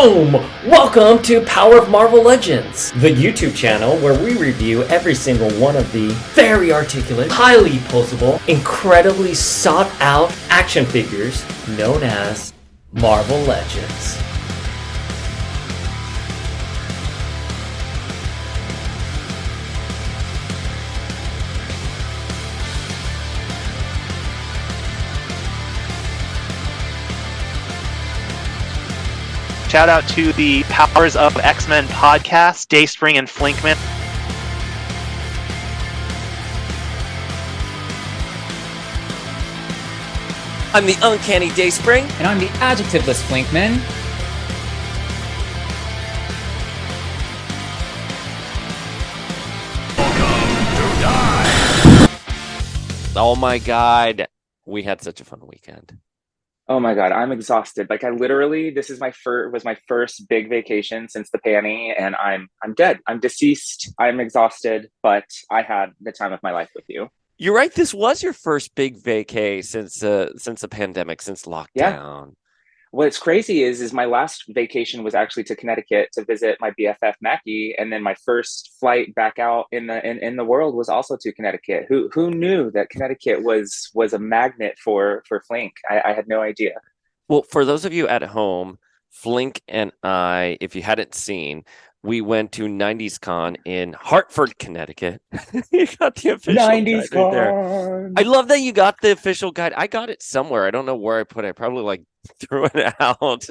Boom! Welcome to Power of Marvel Legends, the YouTube channel where we review every single one of the very articulate, highly posable, incredibly sought out action figures known as Marvel Legends. Shout out to the Powers of X-Men podcast, Dayspring and Flinkman. I'm the Uncanny Dayspring. And I'm the adjectiveless Flinkman. Oh my god, we had such a fun weekend. Oh my God, I'm exhausted. Like this is was my first big vacation since the panty, and I'm dead. I'm deceased. I'm exhausted, but I had the time of my life with you. You're right. This was your first big vacay since the pandemic, since lockdown. Yeah. What's crazy is my last vacation was actually to Connecticut to visit my BFF Mackie, and then my first flight back out in the world was also to Connecticut. Who knew that Connecticut was a magnet for Flink? I had no idea. Well, for those of you at home, Flink and I, if you hadn't seen, we went to 90s Con in Hartford, Connecticut. You got the official 90s guide right there. I love that you got the official guide. I got it somewhere. I don't know where I put it. I probably threw it out.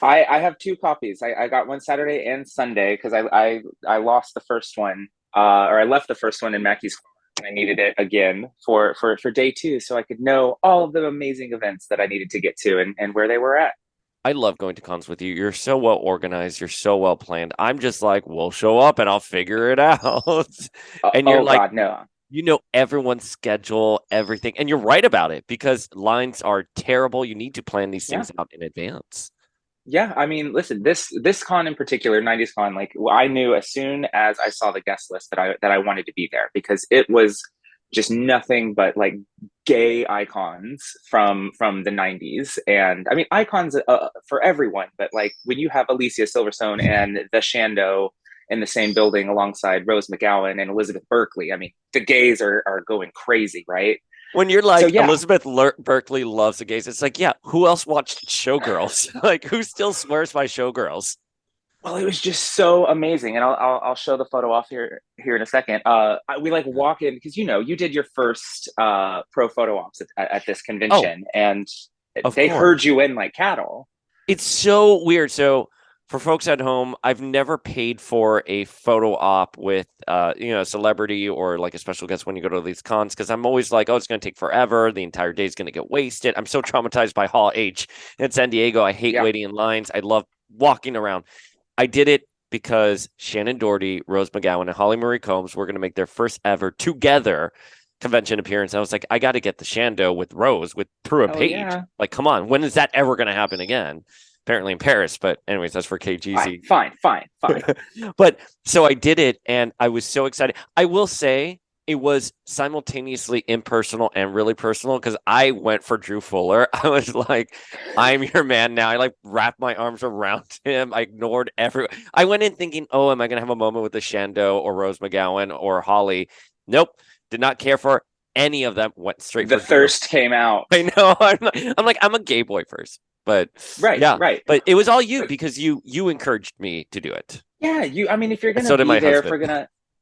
I have two copies. I got one Saturday and Sunday because I lost the first one, or I left the first one in Mackie's car, and I needed it again for day two, so I could know all of the amazing events that I needed to get to and where they were at. I love going to cons with you. You're so well organized. You're so well planned. I'm just like, we'll show up and I'll figure it out. And you're like, God, no. You know everyone's schedule, everything. And you're right about it because lines are terrible. You need to plan these things out in advance. Yeah, I mean, listen, this con in particular, 90s Con, I knew as soon as I saw the guest list that I wanted to be there because it was just nothing but gay icons from the 90s. And I mean, icons for everyone, but when you have Alicia Silverstone and the Shando in the same building alongside Rose McGowan and Elizabeth Berkley, I mean, the gays are going crazy, right? When you're Elizabeth Berkley loves the gays, it's who else watched Showgirls? Who still swears by Showgirls? Well, it was just so amazing, and I'll show the photo off here in a second. We walk in because you did your first pro photo ops at this convention, and they herd you in like cattle. It's so weird. So for folks at home, I've never paid for a photo op with a celebrity or a special guest when you go to these cons because I'm always it's going to take forever. The entire day is going to get wasted. I'm so traumatized by Hall H in San Diego. I hate waiting in lines. I love walking around. I did it because Shannen Doherty, Rose McGowan, and Holly Marie Combs were going to make their first ever together convention appearance. I was like, I got to get the Shando with Rose, with Prue and Paige. Yeah. Come on, when is that ever going to happen again? Apparently in Paris, but anyways, that's for KGZ. Fine. But so I did it, and I was so excited. I will say it was simultaneously impersonal and really personal because I went for Drew Fuller. I was like, I'm your man now. I wrapped my arms around him. I ignored everyone. I went in thinking, oh, am I going to have a moment with the Shando or Rose McGowan or Holly? Nope. Did not care for any of them. Went straight for the thirst came out. I know. I'm a gay boy first. But right. But it was all you because you encouraged me to do it. Yeah, I mean, if you're going to be there,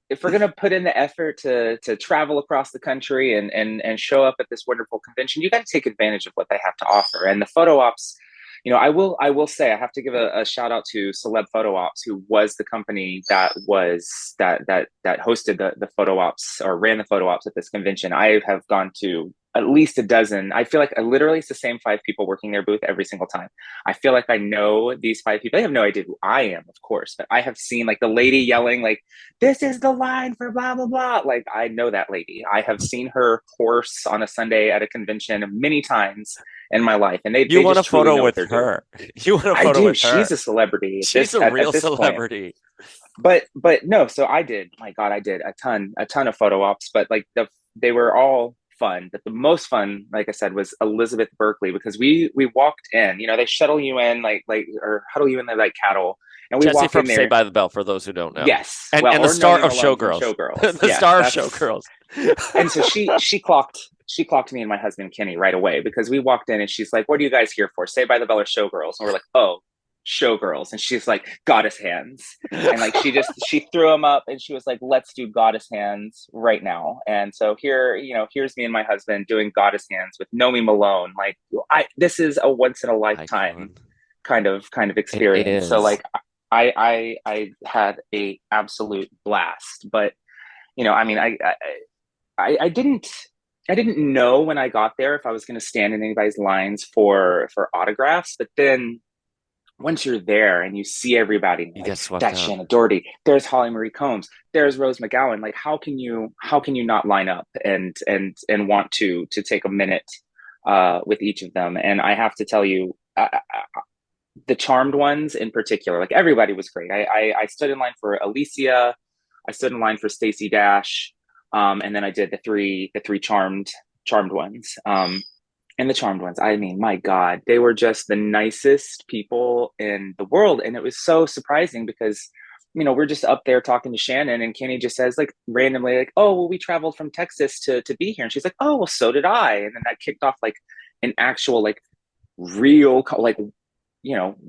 if we're gonna put in the effort to travel across the country and show up at this wonderful convention, you got to take advantage of what they have to offer. And the photo ops, I will say I have to give a shout out to Celeb Photo Ops, who was the company that hosted the photo ops or ran the photo ops at this convention. I have gone to at least a dozen. I feel literally it's the same 5 people working their booth every single time. I feel I know these 5 people. They have no idea who I am, of course, but I have seen the lady yelling this is the line for blah, blah, blah. I know that lady. I have seen her horse on a Sunday at a convention many times in my life. And they want just a photo with her. You want a photo with her. She's a celebrity. She's a real celebrity. But no, so I did. My God, I did a ton of photo ops, but they were all fun, but the most fun, like I said, was Elizabeth Berkley, because we walked in, they shuttle you in or huddle you in there like cattle. And we Jesse walk from in Saved there. by the Bell, for those who don't know. Yes. And the Or Know star You of Know Love from Showgirls. Showgirls. The Yes, star of Showgirls. And so she clocked me and my husband Kenny right away, because we walked in and she's like, "What are you guys here for? Saved by the Bell or Showgirls?" And we're like, "Oh, Showgirls." And she's like, "Goddess hands." And like she threw them up and she was like, "Let's do Goddess hands right now." And so here's me and my husband doing Goddess hands with Nomi Malone. Like, this is a once in a lifetime kind of experience. So like I had a absolute blast. But I mean, I didn't know when I got there if I was going to stand in anybody's lines for autographs. But then once you're there and you see everybody, you like, get swept that's up. Shannen Doherty, there's Holly Marie Combs, there's Rose McGowan. Like, how can you not line up and want to take a minute with each of them? And I have to tell you, the charmed ones in particular, like, everybody was great. I stood in line for Alicia, I stood in line for Stacey Dash, and then I did the three charmed ones. And the charmed ones, I mean, my God, they were just the nicest people in the world. And it was so surprising because, we're just up there talking to Shannen, and Kenny just says, like, randomly, like, "Oh, well, we traveled from Texas to be here." And she's like, "Oh, well, so did I." And then that kicked off like an actual, like, real, like,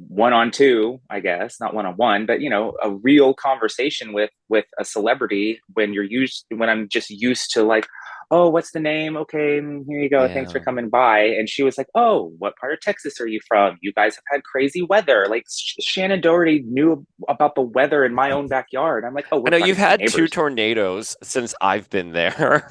one on two, I guess, not one on one, but a real conversation with a celebrity, when I'm just used to, like, "Oh, what's the name? Okay, here you go. Thanks for coming by." And she was like, "Oh, what part of Texas are you from? You guys have had crazy weather." Like, Shannen Doherty knew about the weather in my own backyard. I'm like, "Oh, I we're know you've had neighbors." 2 tornadoes since I've been there.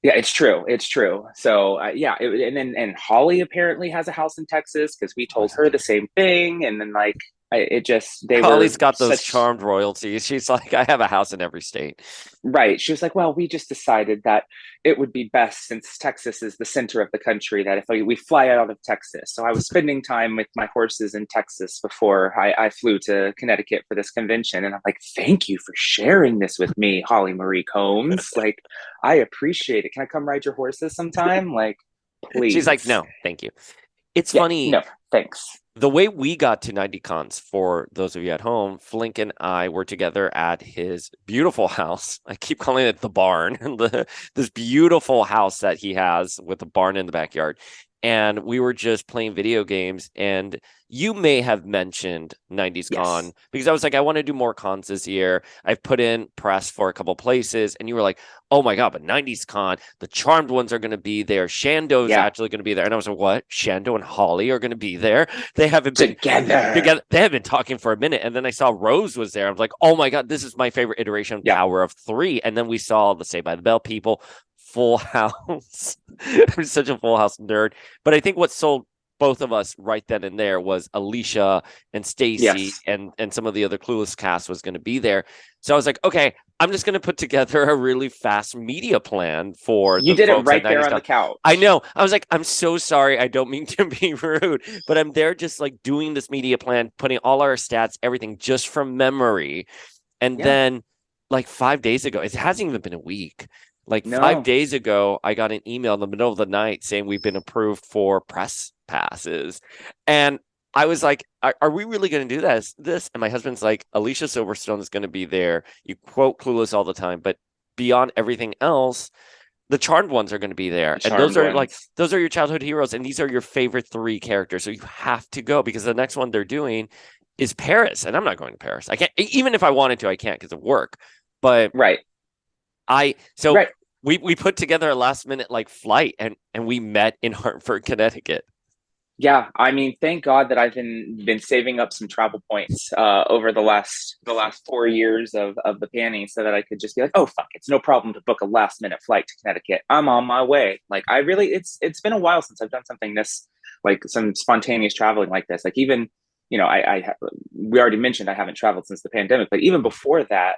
Yeah, it's true. It's true. So and Holly apparently has a house in Texas, because we told her the same thing. And then, like, they were Holly's got those such. charmed royalties. She's like, I have a house in every state. Right. She was like, "Well, we just decided that it would be best, since Texas is the center of the country, that if we fly out of Texas." So I was spending time with my horses in Texas before I flew to Connecticut for this convention. And I'm like, "Thank you for sharing this with me, Holly Marie Combs. Like, I appreciate it. Can I come ride your horses sometime? Like, please." She's like, "No, thank you." It's Yeah, funny. no, thanks. The way we got to 90 cons, for those of you at home, Flink and I were together at his beautiful house. I keep calling it the barn. This beautiful house that he has with a barn in the backyard. And we were just playing video games, and you may have mentioned 90s Con, because I was like, I want to do more cons this year. I've put in press for a couple places, and you were like, "Oh my God, but 90s Con, the charmed ones are going to be there. Shando's actually going to be there." And I was like, "What? Shando and Holly are going to be there? They haven't been together. They have been talking for a minute." And then I saw Rose was there. I was like, "Oh my God, this is my favorite iteration of Power of Three." And then we saw the Saved by the Bell people. Full house. I'm such a Full House nerd. But I think what sold both of us right then and there was Alicia and Stacey and some of the other Clueless cast was going to be there. So I was like, okay, I'm just going to put together a really fast media plan for you. Did it right there on the couch. I know. I was like, I'm so sorry. I don't mean to be rude, but I'm there just like doing this media plan, putting all our stats, everything just from memory. And then like 5 days ago, it hasn't even been a week. Like 5 days ago, I got an email in the middle of the night saying we've been approved for press passes. And I was like, are we really going to do this? And my husband's like, Alicia Silverstone is going to be there. You quote Clueless all the time, but beyond everything else, the charmed ones are going to be there. And those are your childhood heroes. And these are your favorite 3 characters. So you have to go, because the next one they're doing is Paris. And I'm not going to Paris. I can't, even if I wanted to, I can't because of work. But we put together a last minute like flight and we met in Hartford, Connecticut. Yeah, I mean, thank God that I've been saving up some travel points over the last 4 years of the panning, so that I could just be like, "Oh fuck, it's no problem to book a last minute flight to Connecticut. I'm on my way." Like, it's been a while since I've done something this, like, some spontaneous traveling like this. Like, even we already mentioned I haven't traveled since the pandemic, but even before that,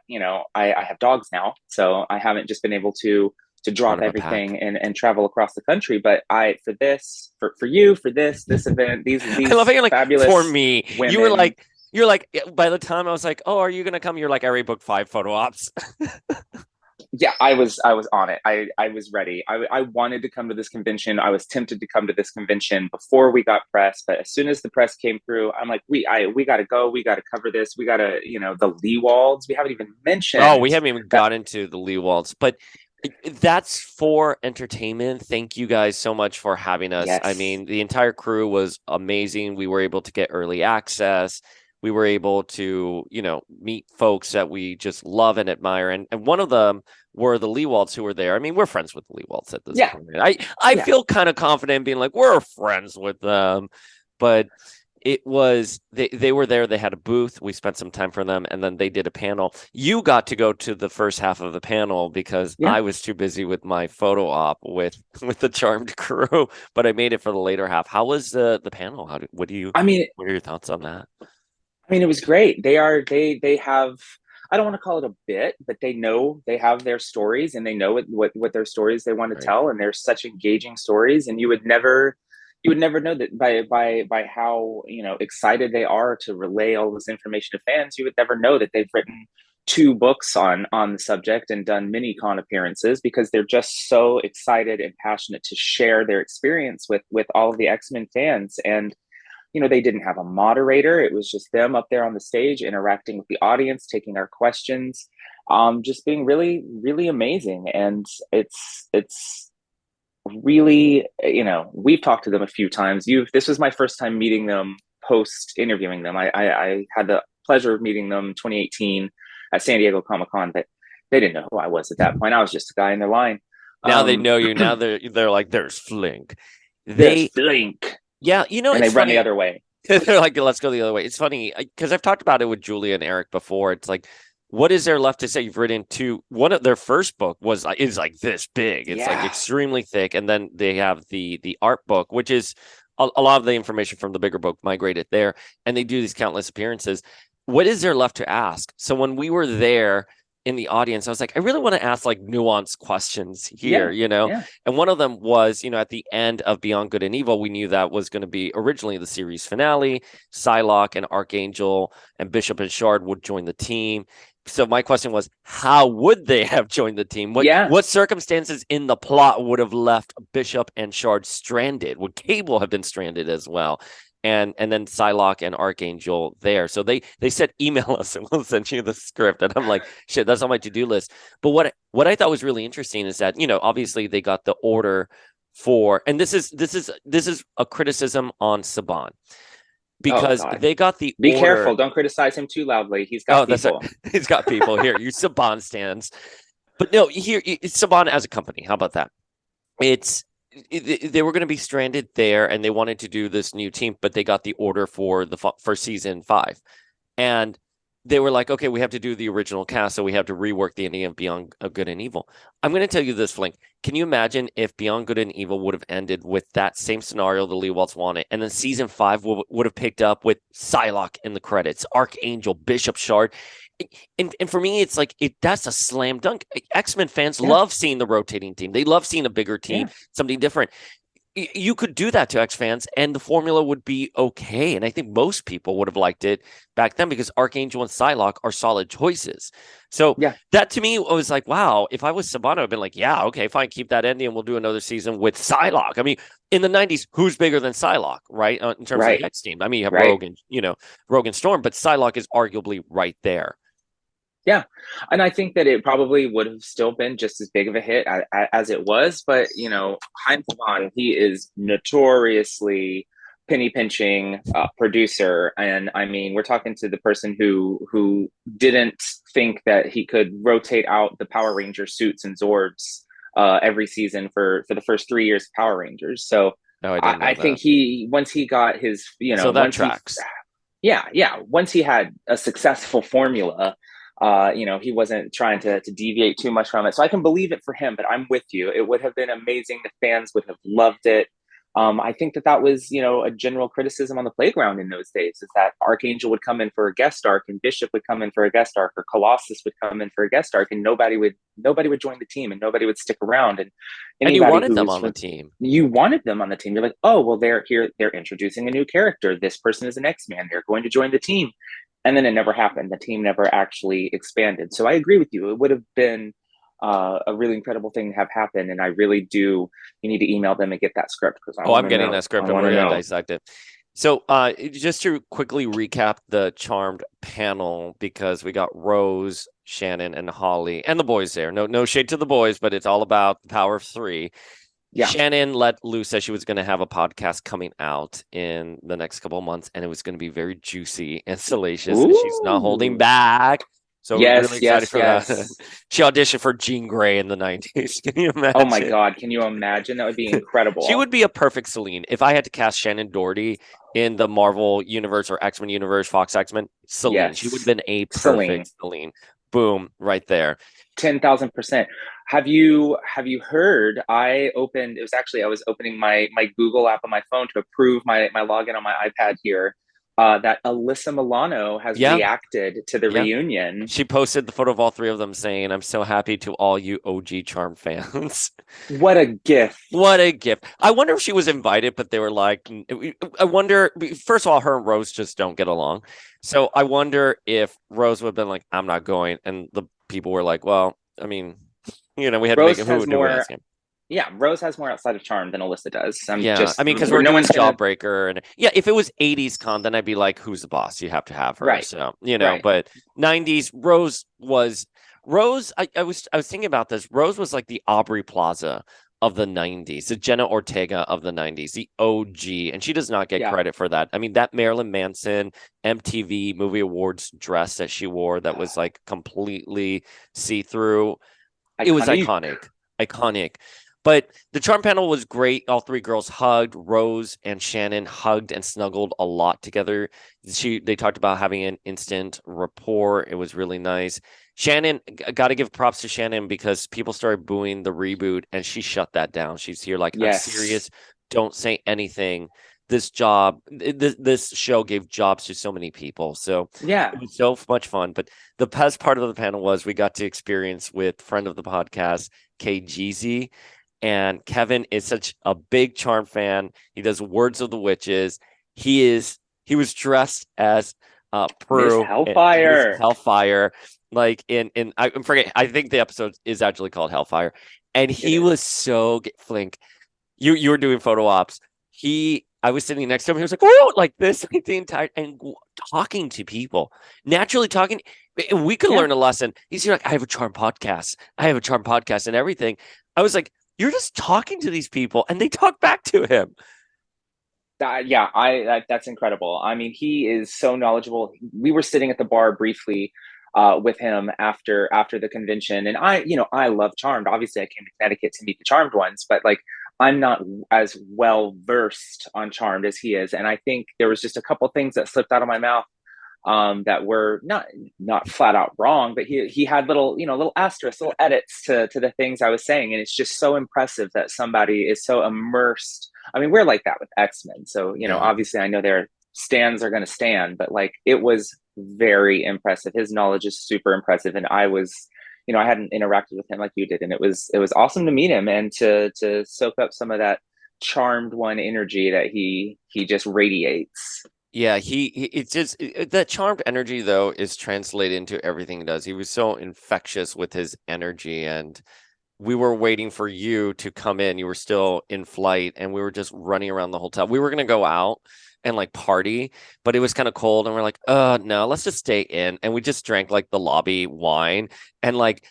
I have dogs now, so I haven't just been able to drop everything and travel across the country. But for this event, these I love how you're like, fabulous for me, women. you're like, by the time I was like, "Oh, are you gonna come?" You're like, "I already booked 5 photo ops." Yeah, I was on it. I was ready. I wanted to come to this convention. I was tempted to come to this convention before we got press, but as soon as the press came through, I'm like, we got to go. We got to cover this. We got to, the Leewalds. We haven't even Oh, mentioned we haven't even that. got into the Leewalds, but that's for entertainment. Thank you guys so much for having us. I Yes. mean, the entire crew was amazing. We were able to get early access. We were able to, meet folks that we just love and admire. And one of them were the Leewalds who were there. I mean, we're friends with the Leewalds at this Yeah. point. I Yeah. feel kind of confident being like, we're friends with them. But it was they were there. They had a booth. We spent some time for them, and then they did a panel. You got to go to the first half of the panel because Yeah. I was too busy with my photo op with the Charmed crew, but I made it for the later half. How was the panel? What are your thoughts on that? I mean, it was great. They have, I don't want to call it a bit, but they have their stories and they know what their stories they want to Right. tell. And they're such engaging stories. And you would never know that by how, excited they are to relay all this information to fans. You would never know that they've written two books on the subject and done mini con appearances because they're just so excited and passionate to share their experience with all of the X-Men fans. And they didn't have a moderator. It was just them up there on the stage interacting with the audience, taking our questions, just being really, really amazing. And it's really, we've talked to them a few times. This was my first time meeting them post interviewing them. I had the pleasure of meeting them 2018 at San Diego Comic-Con, but they didn't know who I was at that point. I was just a guy in their line. Now they know you. Now they're like, there's Flink. There's Flink. Yeah, and it's they run the funny. other way. They're like, let's go the other way. It's funny because I've talked about it with Julia and Eric before. It's like, what is there left to say? You've written one of their first book is like this big. It's like extremely thick, and then they have the art book, which is a lot of the information from the bigger book migrated there, and they do these countless appearances. What is there left to ask? So when we were there in the audience, I was like, I really want to ask like nuanced questions here, Yeah. And one of them was, at the end of Beyond Good and Evil, we knew that was going to be originally the series finale. Psylocke and Archangel and Bishop and Shard would join the team. So my question was, how would they have joined the team? What circumstances in the plot would have left Bishop and Shard stranded? Would Cable have been stranded as well? And then Psylocke and Archangel there. So they said email us and we'll send you the script. And I'm like, shit, that's on my to-do list. But what I thought was really interesting is that, obviously they got the order for, and this is a criticism on Saban because they got the Be order. careful, don't criticize him too loudly. He's got people. He's got people here. You Saban stands. But no, here it's Saban as a company. How about that? They were going to be stranded there and they wanted to do this new team, but they got the order for season 5. And they were like, okay, we have to do the original cast, so we have to rework the ending of Beyond Good and Evil. I'm going to tell you this, Flink. Can you imagine if Beyond Good and Evil would have ended with that same scenario the Leewalds wanted, and then season 5 would have picked up with Psylocke in the credits, Archangel, Bishop, Shard. And for me, it's like that's a slam dunk. X-Men fans love seeing the rotating team. They love seeing a bigger team, something different. You could do that to X fans and the formula would be okay. And I think most people would have liked it back then because Archangel and Psylocke are solid choices. So that to me was like, wow, if I was Saban, I'd been like, yeah, okay, fine, keep that ending and we'll do another season with Psylocke. I mean, in the 90s, who's bigger than Psylocke, right? In terms of the X team. I mean, you have Rogue and, Rogue and Storm, but Psylocke is arguably right there. Yeah. And I think that it probably would have still been just as big of a hit as it was. But, Chaim Saban, he is notoriously penny pinching producer. And I mean, we're talking to the person who didn't think that he could rotate out the Power Ranger suits and Zords every season for the first 3 years of Power Rangers. So I think once he got his, so that tracks. Once he had a successful formula, he wasn't trying to deviate too much from it. So I can believe it for him, but I'm with you. It would have been amazing. The fans would have loved it. I think that was, a general criticism on the playground in those days is that Archangel would come in for a guest arc and Bishop would come in for a guest arc or Colossus would come in for a guest arc and nobody would join the team and nobody would stick around. And you wanted them on the team. You wanted them on the team. You're like, oh, well, they're here. They're introducing a new character. This person is an X-Man. They're going to join the team. And then it never happened. The team never actually expanded. So I agree with you. It would have been a really incredible thing to have happen. And I really do. You need to email them and get that script because I Oh, want I'm to getting know. that script I and want we're to gonna know. dissect it. So, just to quickly recap the Charmed panel, because we got Rose, Shannen, and Holly, and the boys there. No shade to the boys, but it's all about the power of three. Yeah. Shannen let loose that she was going to have a podcast coming out in the next couple of months, and it was going to be very juicy and salacious, and she's not holding Ooh. back. So really Yes, excited yes, for that. yes. She auditioned for Jean Grey in the 90s. Can you Oh my imagine? God. Can you imagine? That would be She incredible. would be a perfect Celine. If I had to cast Shannen Doherty in the Marvel universe or X-Men universe, Fox X-Men, Celine. She would have Yes. been a Celine. perfect Celine. Boom, right there. 10,000%. Have you heard? I opened. It was actually I was opening my Google app on my phone to approve my login on my iPad here. That Alyssa Milano has Yeah, reacted to the yeah. reunion. She posted the photo of all three of them saying, "I'm so happy to all you OG Charm fans." What a gift! What a gift. I wonder if she was invited, but they were like, I wonder, first of all, her and Rose just don't get along. So I wonder if Rose would have been like, I'm not going. And the people were like, well, I mean, we had to make Rose it. Who has do we more. ask him? Yeah, Rose has more outside of charm than Alyssa does. I'm Yeah. I just. mean, because we're No doing one's gonna. Jawbreaker. And yeah, if it was 80s con, then I'd be like, who's the boss? You have to have her. Right. So, Right. but 90s, I was thinking about this. Rose was like the Aubrey Plaza of the 90s, the Jenna Ortega of the 90s, the OG, and she does not get Yeah. credit for that. I mean, that Marilyn Manson MTV Movie Awards dress that she wore that was like completely see-through, it was iconic. Iconic. But the charm panel was great. All three girls hugged. Rose and Shannen hugged and snuggled a lot together. They talked about having an instant rapport. It was really nice. Shannen, got to give props to Shannen because people started booing the reboot and she shut that down. She's here like, I'm serious. Yes. Don't say anything. This show gave jobs to so many people. So Yeah. it was so much fun. But the best part of the panel was we got to experience with friend of the podcast, KGZ. And Kevin is such a big Charm fan. He does Words of the Witches. He was dressed as Miss Prue, Miss Hellfire. Hellfire. Like in I forget, I think the episode is actually called Hellfire. And It he was is. so Flink. You were doing photo ops. I was sitting next to him. He was like, "Oh, like this, like the entire and talking to people, naturally talking." We could Yeah. learn a lesson. He's like, "I have a charm podcast. I have a charm podcast, and everything." I was like, "You're just talking to these people, and they talk back to him." That's incredible. I mean, he is so knowledgeable. We were sitting at the bar briefly with him after the convention, and I love Charmed. Obviously, I came to Connecticut to meet the Charmed ones, but like I'm not as well versed on Charmed as he is, and I think there was just a couple things that slipped out of my mouth that were not flat out wrong, but he had little asterisks, little edits to the things I was saying, and it's just so impressive that somebody is so immersed. I mean, we're like that with X-Men, so Yeah. obviously I know their stands are going to stand, but like it was very impressive. His knowledge is super impressive, and I hadn't interacted with him like you did, and it was awesome to meet him and to soak up some of that charmed one energy that he just radiates. Yeah, it's just that charmed energy though is translated into everything he does. He was so infectious with his energy, and we were waiting for you to come in. You were still in flight, and we were just running around the hotel. We were gonna go out and like party, but it was kind of cold, and we're like, no, let's just stay in. And we just drank like the lobby wine, and like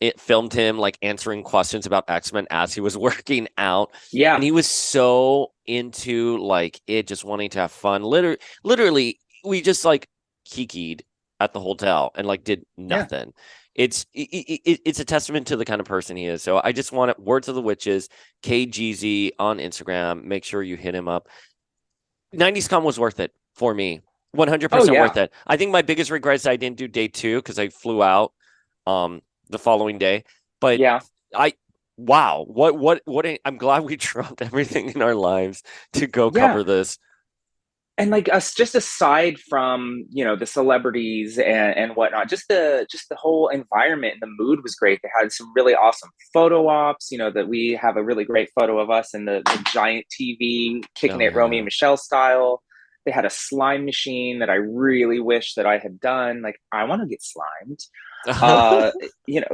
it filmed him like answering questions about X-Men as he was working out. And Yeah. he was so into like it, just wanting to have fun. Literally, we just like kikied at the hotel and like did Yeah. nothing. It's a testament to the kind of person he is. So I just want it. Words of the Witches, KGZ on Instagram. Make sure you hit him up. 90s Con was worth it for me. Oh 100% worth yeah. it. I think my biggest regret is I didn't do day 2 because I flew out the following day. But Yeah. I wow, I'm glad we dropped everything in our lives to go Yeah. cover this. And like us, just aside from the celebrities and whatnot, just the whole environment and the mood was great. They had some really awesome photo ops. That we have a really great photo of us in the giant TV, kicking Oh it Romy yeah. and Michelle style. They had a slime machine that I really wish that I had done. Like, I want to get slimed. Uh,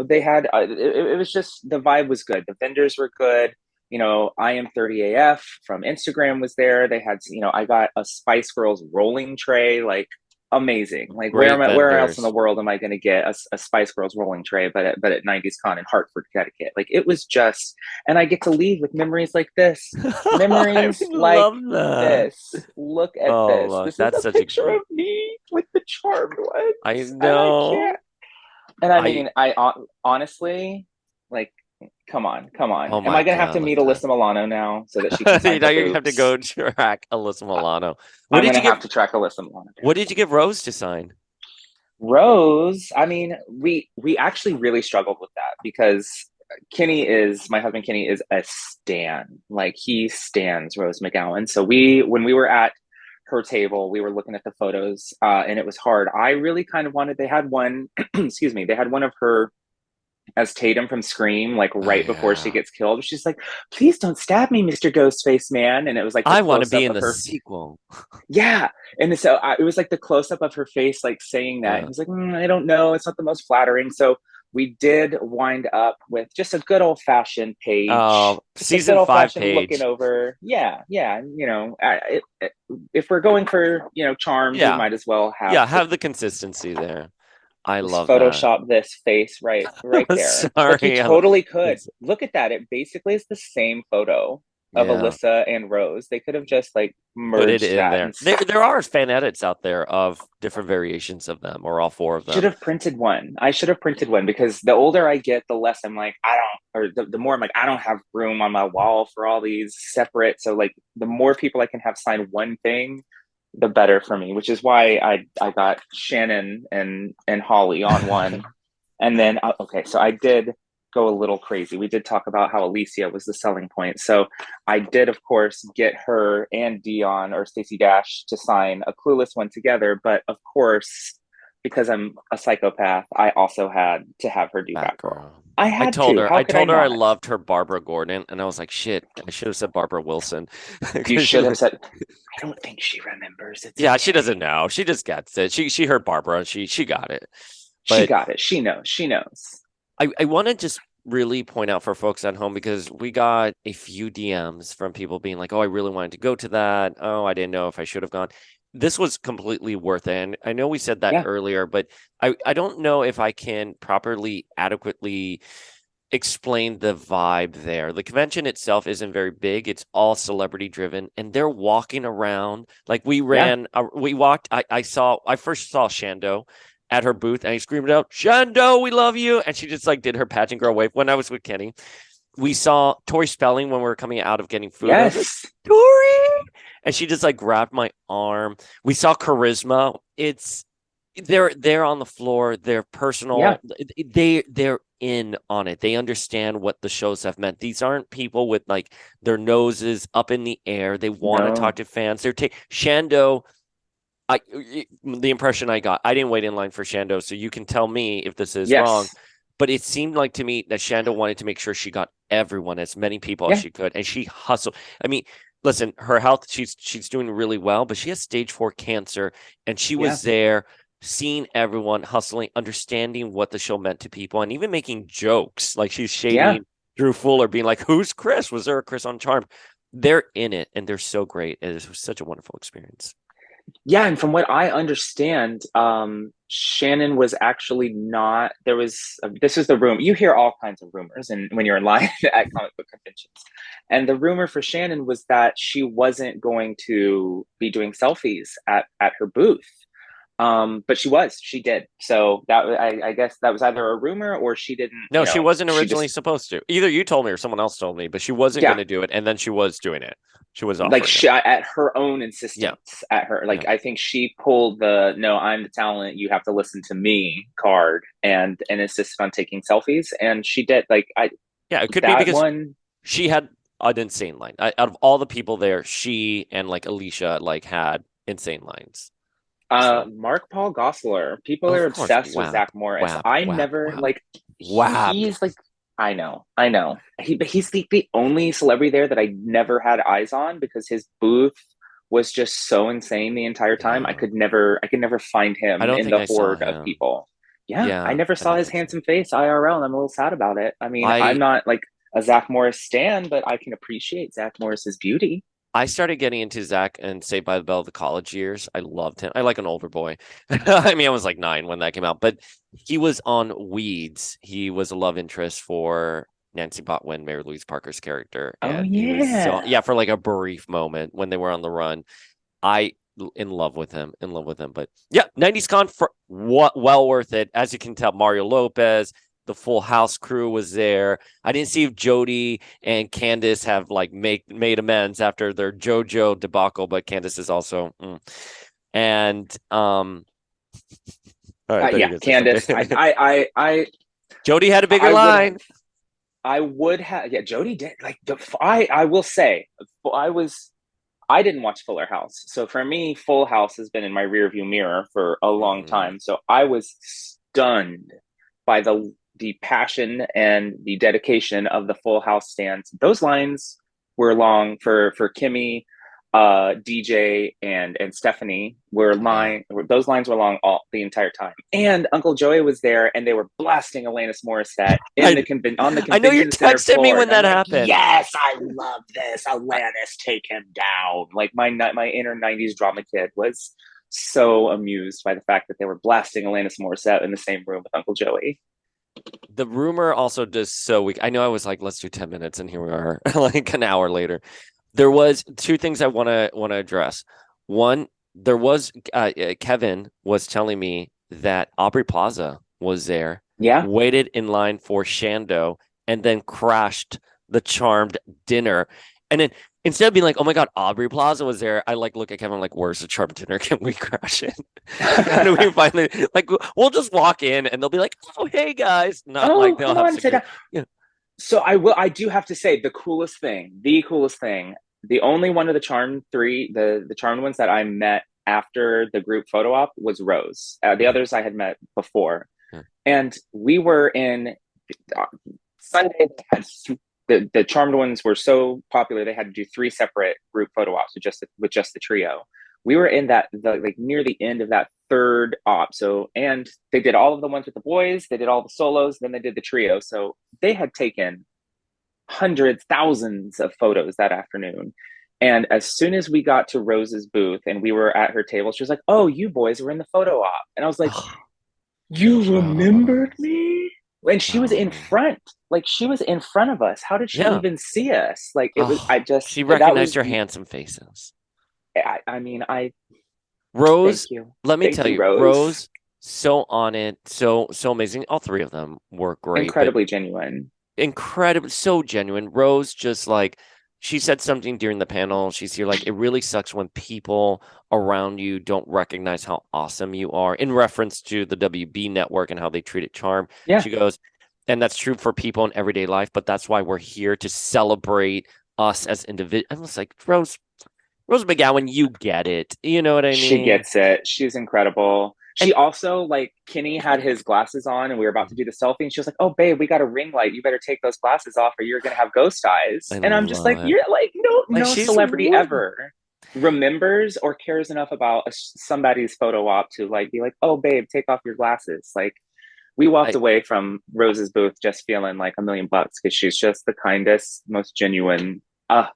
they had it was just, the vibe was good. The vendors were good. I am 30AF from Instagram was there. They had, I got a Spice Girls rolling tray, like amazing. Like, Great where else in the vendors. world am I going to get a Spice Girls rolling tray but at 90s Con in Hartford, Connecticut? Like, it was just, and I get to leave with memories like this. I Memories like love that. this. Look at Oh, this. look, This is that's a such a picture great. of me with the charmed I ones, and I know. can't. And I I mean, honestly, like, come on, come on. oh Am my I gonna have God, to look meet at that. Alyssa Milano now so that she can sign Now her you're gonna have to go boobs? track Alyssa Milano. What I'm did gonna you give? have to track Alyssa Milano What down. did you give Rose to sign? Rose, I mean, we actually really struggled with that because my husband Kenny is a stan. Like, he stans Rose McGowan. So when we were at her table, we were looking at the photos, and it was hard. I really kind of wanted, they had one, excuse me, they had one of her as Tatum from Scream, like Oh right before she yeah, gets killed. She's like, "Please don't stab me, Mr. Ghostface Man." And it was like the I want to close be up in of the her. sequel. Yeah. And so it was like the close up of her face, like saying that. And Yeah. he was like, I don't know. It's not the most flattering. So we did wind up with just a good old fashioned page, just a good Season old five fashioned looking page. over. Yeah. Yeah. If we're going for, charms, we Yeah, might as well have yeah. Have the consistency there. I just love that. Photoshop this face right there. Like, you Sorry. totally could. Look at that. It basically is the same photo of Yeah. Alyssa and Rose. They could have just like Put it merged in that there. and There are fan edits out there of different variations of them, or all four of should them. have printed one. I should have printed one because the older I get, the less I'm like, I don't, or the more I'm like, I don't have room on my wall for all these separate. So, like, the more people I can have sign one thing, the better for me, which is why I got Shannen and Holly on one. And then, okay, so I did go a little crazy. We did talk about how Alicia was the selling point. So I did, of course, get her and Dion or Stacey Dash to sign a Clueless one together. But of course, because I'm a psychopath, I also had to have her do Batgirl. Batgirl. I I had told to. her. How I could I told her I not? loved her Barbara Gordon, and I was like, shit. I should have said Barbara Wilson You because she should have looked. said, I don't think she remembers. It's Yeah, she okay. doesn't know. She just gets it. She heard Barbara. She got it. She But got it. She knows. She knows. I want to just really point out for folks at home because we got a few DMs from people being like, "Oh, I really wanted to go to that. Oh, I didn't know if I should have gone." This was completely worth it. And I know we said that Yeah. earlier, but I don't know if I can properly, adequately explain the vibe there. The convention itself isn't very big. It's all celebrity driven, and they're walking around like Yeah. we walked. I first saw Shando at her booth, and I screamed out, "Shando, we love you!" And she just like did her pageant girl wave when I was with Kenny. We saw Tori Spelling when we were coming out of getting food. I was like, Yes. Tori, and she just like grabbed my arm. We saw Charisma. They're on the floor. They're Yeah. personal. They're in on it. They understand what the shows have meant. These aren't people with like their noses up in the air. They want to talk No. to fans. Shando. I the impression I got. I didn't wait in line for Shando, so you can tell me if this is wrong. Yes. But it seemed like to me that Shando wanted to make sure she got everyone, as many people as Yeah. she could, and she hustled. I mean, listen, her health, she's doing really well, but she has stage 4 cancer, and she Yeah. was there seeing everyone hustling, understanding what the show meant to people, and even making jokes. Like she's Yeah. shading Drew Fuller, being like, "Who's Chris? Was there a Chris on Charmed?" They're in it, and they're so great. It was such a wonderful experience. Yeah, and from what I understand, Shannen was actually not. There was this was the room. You hear all kinds of rumors, and when you're in line at comic book conventions, and the rumor for Shannen was that she wasn't going to be doing selfies at her booth. But she did. So I guess that was either a rumor or she didn't. No, she wasn't She originally just, supposed to. Either you told me or someone else told me, but she wasn't going yeah, to do it, and then she was doing it. She was like offering it. she, at her own Yeah, insistence, at her, yeah, like, I think she pulled the "no, I'm the talent, you have to listen to me" card, and insisted on taking selfies, and she did. Like, I yeah. It could be that because one. she had an insane line. Out of all the people there, she and like Alicia like had insane lines. So, Mark Paul Gosselaar. People are of course, obsessed with WAP, Zach Morris. WAP, I WAP, never WAP, like. WAP. He's like, I know. But he's the only celebrity there that I never had eyes on because his booth was just so insane the entire time. Yeah. I could never find I him don't in think the I saw horde of him. people. Yeah, I Yeah, never I saw don't his think so. handsome face IRL, and I'm a little sad about it. I mean, I'm I not like a Zach Morris stan, but I can appreciate Zach Morris's beauty. I started getting into Zach and Saved by the Bell the college years. I loved him. I like an older boy. I mean, I was like 9 when that came out, but he was on Weeds. He was a love interest for Nancy Botwin, Mary Louise Parker's character, Oh and he was so yeah. yeah for like a brief moment when they were on the run. I in love with him, in love with him. But yeah, 90s Con for what well worth it. As you can tell, Mario Lopez, the Full House crew was there. I didn't see if Jody and Candace have like made amends after their JoJo debacle, but Candace is also and all right, I thought you Yeah, were gonna say Candace. something. I Jody had a bigger I would have. line. I would have. Yeah, Jody did. Like the. I will say, I was. I didn't watch Fuller House, so for me, Full House has been in my rearview mirror for a long Mhm. time. So I was stunned by the passion and the dedication of the Full House stands. Those lines were long for Kimmy, DJ, and Stephanie. Yeah. Those lines were long all the entire time. And Uncle Joey was there, and they were blasting Alanis Morissette in I the on the I know you convention center texted me floor, when and I'm that like, happened. yes, I love this. Alanis, take him down. Like my inner '90s drama kid was so amused by the fact that they were blasting Alanis Morissette in the same room with Uncle Joey. The rumor also does so weak. I know I was like, let's do 10 minutes, and here we are, like an hour later. There was two things I want to address. One, there was Kevin was telling me that Aubrey Plaza was there, Yeah. waited in line for Shando, and then crashed the Charmed dinner. And then instead of being like, "Oh my God, Aubrey Plaza was there," I like look at Kevin like, "Where's the Charmed dinner? Can we crash it? How do we finally like? We'll just walk in, and they'll be like, "Oh hey guys," not like Oh, they'll come have on, sit security. down. So I do have to say the coolest thing, the only one of the Charmed three, the Charmed ones that I met after the group photo op was Rose. The Yeah, others I had met before, yeah. and we were in uh, Sunday. The Charmed ones were so popular they had to do three separate group photo ops with just the trio. We were in like near the end of that third op. So and they did all of the ones with the boys, they did all the solos, then they did the trio. So they had taken hundreds, thousands of photos that afternoon. And as soon as we got to Rose's booth and we were at her table, she was like, "Oh, you boys were in the photo op." And I was like, Oh, "You remembered Rose. me?" And she was in Oh, front. Like she was in front of us. How did she yeah. even see us? Like it was, Oh, she that recognized was your handsome faces. I mean, I thank Rose, you. let me Thank tell you, you, Rose. Rose, so on it, so amazing. All three of them were great, but Incredibly genuine. incredible, so genuine. Rose just like she said something during the panel. She's here like it really sucks when people around you don't recognize how awesome you are in reference to the WB network and how they treated Charm. Yeah. She goes, and that's true for people in everyday life, but that's why we're here to celebrate us as individuals. I was like, Rose McGowan, you get it. You know what I She mean? gets it. She's incredible. She And also, like, Kenny had his glasses on and we were about to do the selfie. And she was like, "Oh, babe, we got a ring light. You better take those glasses off or you're going to have ghost eyes." I And I'm just like, love it. you're like, no, Like no she's celebrity ever remembers or cares enough about somebody's photo op to like be like, "Oh, babe, take off your glasses." Like, we walked I away from Rose's booth just feeling like $1 million because she's just the kindest, most genuine. I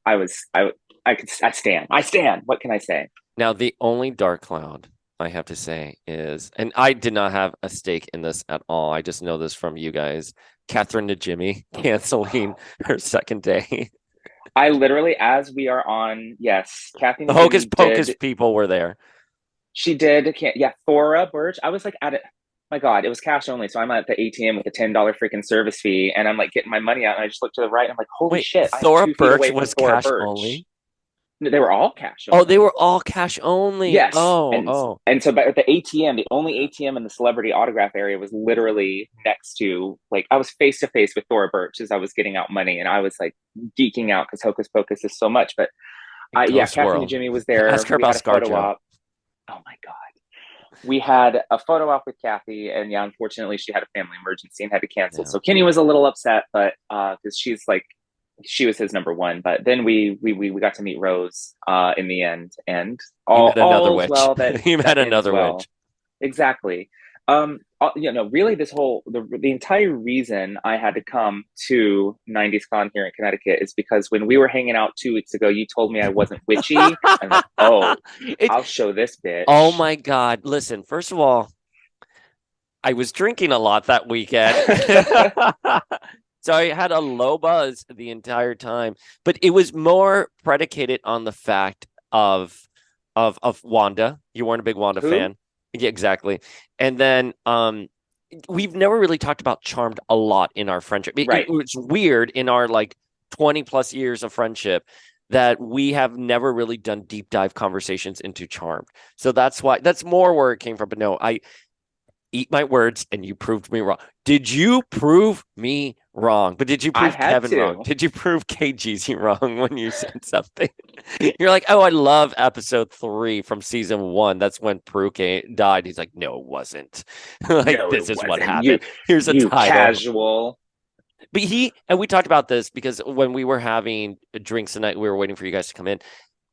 stand. I stand. What can I say? now the only dark cloud I have to say is, and I did not have a stake in this at all. I just know this from you guys. Catherine to Jimmy canceling her second day. I literally, as we are on, yes, Kathy The and Hocus Jimmy Pocus did. people were there. She did. Yeah, Thora Birch. I was like at it. My God, it was cash only. So I'm at the ATM with a $10 freaking service fee, and I'm like getting my money out, and I just look to the right. And I'm like, holy Wait, shit! I am Thora 2 feet Birch away from was Thora cash Birch. only. No, they were all cash Oh, they only. were all cash only. Yes, and Oh. so but at the ATM, the only ATM in the celebrity autograph area was literally next to like I was face to face with Thora Birch as I was getting out money, and I was like geeking out because Hocus Pocus is so much. But yeah, Ghost Kathy and World. Jimmy was there. Ask her We about had a photo ScarJo. op. Oh my God. We had a photo op with Kathy, and yeah, unfortunately, she had a family emergency and had to cancel. Yeah. So Kenny was a little upset, but because she's like she was his number one. But then we got to meet Rose in the end, and You met another all's witch. well that You met ends another well. witch. Exactly. Really, the entire reason I had to come to 90s Con here in Connecticut is because when we were hanging out 2 weeks ago, you told me I wasn't witchy. I'm like, oh, It, I'll show this oh bitch. my God. Listen, first of all, I was drinking a lot that weekend. So I had a low buzz the entire time, but it was more predicated on the fact of Wanda. You weren't a big Wanda Who? fan. Yeah, exactly. And then we've never really talked about Charmed a lot in our friendship. It Right. was weird in our like 20 plus years of friendship that we have never really done deep dive conversations into Charmed. So that's more where it came from. But no, I eat my words and you proved me wrong. Did you prove me wrong? But did you I prove had Kevin wrong? to. Did you prove KGZ wrong when you said something? You're like, oh, I love episode 3 from season 1. That's when Prue died. He's like, no, it wasn't. Like, No, this it is what wasn't. happened. Here's a You title. casual. But and we talked about this because when we were having drinks tonight, we were waiting for you guys to come in.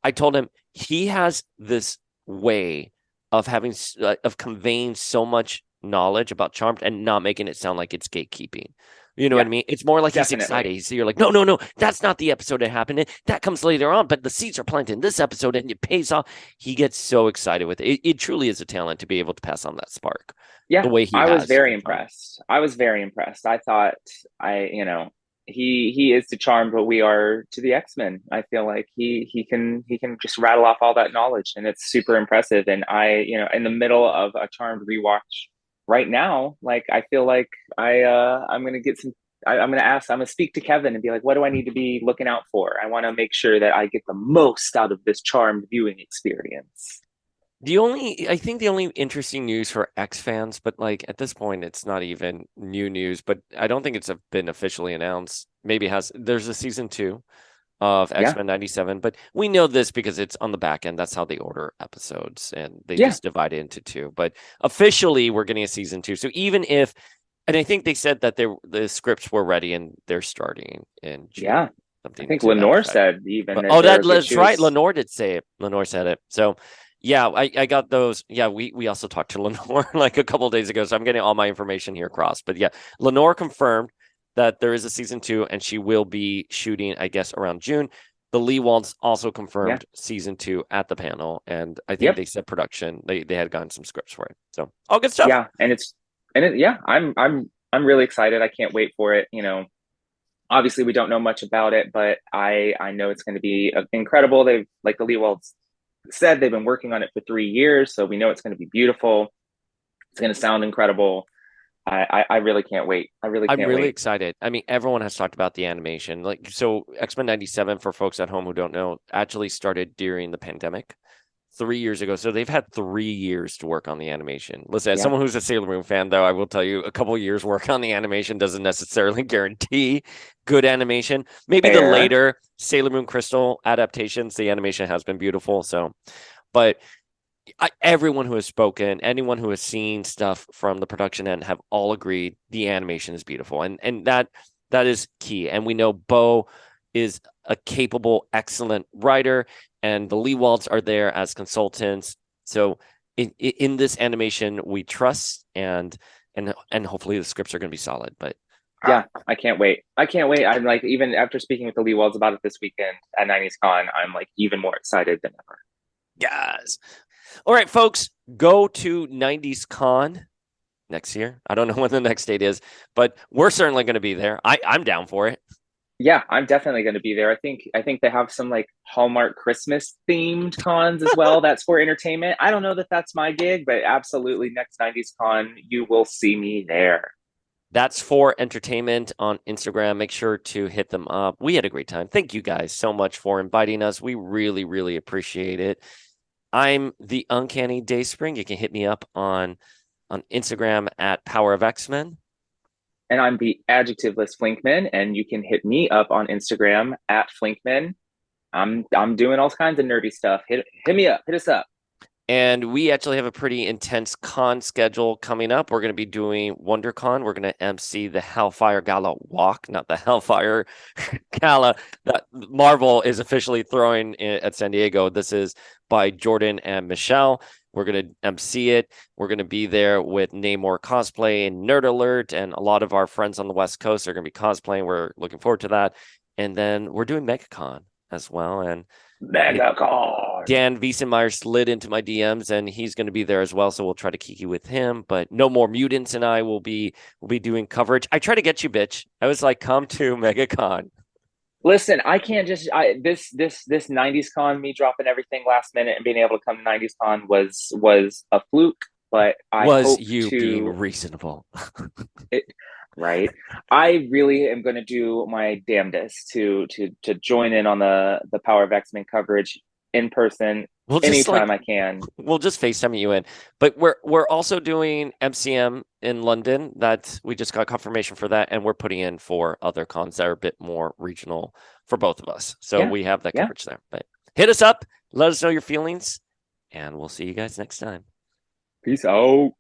I told him he has this way of of conveying so much knowledge about Charmed and not making it sound like it's gatekeeping. You know what I Yeah, mean? It's more like he's definitely. excited. You're like, no, no, no, that's not the episode that happened. That comes later on, but the seeds are planted in this episode and it pays off. He gets so excited with it. It truly is a talent to be able to pass on that spark the Yeah, way he I was has. very impressed. I was very impressed. I thought he is to Charmed what we are to the X-Men. I feel like he can just rattle off all that knowledge, and it's super impressive. And in the middle of a Charmed rewatch right now, like I feel like I'm gonna get some. I'm gonna speak to Kevin and be like, what do I need to be looking out for? I want to make sure that I get the most out of this Charmed viewing experience. I think the only interesting news for X fans, but like at this point, it's not even new news, but I don't think it's been officially announced. Maybe there's a season 2 of Yeah, X-Men 97, but we know this because it's on the back end. That's how they order episodes and they yeah, just divide it into 2. But officially, we're getting a season 2. So and I think they said that the scripts were ready and they're starting in June, yeah. I something think to that Lenore effect. said even But that that's she right. was. Lenore did say it. Lenore said it. So yeah, I got those. Yeah, we also talked to Lenore like a couple of days ago. So I'm getting all my information here across. But yeah, Lenore confirmed that there is a season 2 and she will be shooting, I guess, around June. The Lee Waltz also Yeah. confirmed season 2 at the panel, and I think Yep. they said production. They had gotten some scripts for it. So all good stuff. Yeah, yeah, I'm really excited. I can't wait for it. Obviously we don't know much about it, but I know it's going to be incredible. They've, like the Leewolds said, they've been working on it for 3 years, so we know it's going to be beautiful. It's going to sound incredible. I really can't wait. I really I'm can't really wait. excited. I mean, everyone has talked about the animation. Like, so X-Men 97, for folks at home who don't know, actually started during the pandemic 3 years ago. So they've had 3 years to work on the animation. Listen, as Yeah, someone who's a Sailor Moon fan, though, I will tell you a couple of years work on the animation doesn't necessarily guarantee good animation. Maybe the fair. later Sailor Moon Crystal adaptations, the animation has been beautiful. So, but everyone who has spoken, anyone who has seen stuff from the production end, have all agreed the animation is beautiful, and that is key. And we know Bo is a capable, excellent writer, and the Leewalds are there as consultants. So in this animation, we trust, and hopefully the scripts are going to be solid. But Yeah, I can't wait. I can't wait. I'm like, even after speaking with the Leewolds about it this weekend at 90s Con, I'm like even more excited than ever. yes. All right, folks, go to 90s Con next year. I don't know when the next date is, but we're certainly going to be there. I'm down for it. Yeah, I'm definitely going to be there. I think they have some like Hallmark Christmas themed cons as well. That's for entertainment. I don't know that that's my gig, but absolutely next 90s Con, you will see me there. That's for entertainment on Instagram. Make sure to hit them up. We had a great time. Thank you guys so much for inviting us. We really, really appreciate it. I'm the Uncanny Dayspring. You can hit me up on Instagram at Power of X-Men. And I'm the adjectiveless Flinkman, and you can hit me up on Instagram at Flinkman. I'm doing all kinds of nerdy stuff. Hit me up. Hit us up. And we actually have a pretty intense con schedule coming up. We're going to be doing WonderCon. We're going to MC the Hellfire Gala Walk, not the Hellfire Gala that Marvel is officially throwing at San Diego. This is by Jordan and Michelle. We're going to MC it. We're going to be there with Namor Cosplay and Nerd Alert, and a lot of our friends on the West Coast are going to be cosplaying. We're looking forward to that. And then we're doing MegaCon as well. And MegaCon. Dan Wiesenmeyer slid into my DMs, and he's going to be there as well. So we'll try to kiki with him. But No More Mutants and I will be doing coverage. I try to get you, bitch. I was like, come to MegaCon. Listen, I can't just this 90s con, me dropping everything last minute and being able to come to 90s con was a fluke, but I hope you being reasonable. Right. I really am going to do my damnedest to join in on the Power of X-Men coverage in person anytime I can. We'll just FaceTime you in. But we're also doing MCM in London. That we just got confirmation for that, and we're putting in for other cons that are a bit more regional for both of us. So we have that coverage there. But hit us up, let us know your feelings, and we'll see you guys next time. Peace out.